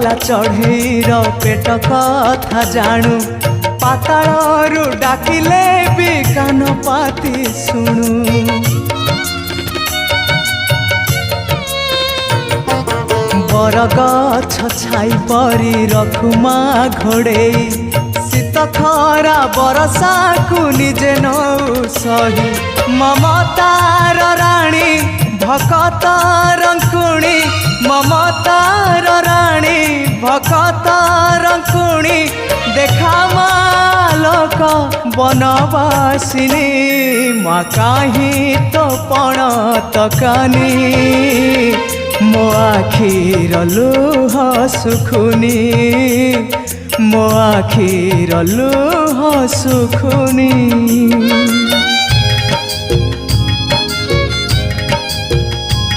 गला चढ़ेर पेट कथा जाणु पाताळरू डाकिले भी कान पाती शुणु बरगछ छाई परी रखुमा घोड़े शीत खरा बरसा को निजे नौ सही ममतार राणी भकत रंकुणी ममतार राणी भकत रंकुणी देखा मालक बनवासिनी माँ काहीं तो पण तकानी मो आखिर लुह सुखुनी मो आखिर लुह सुखुनी।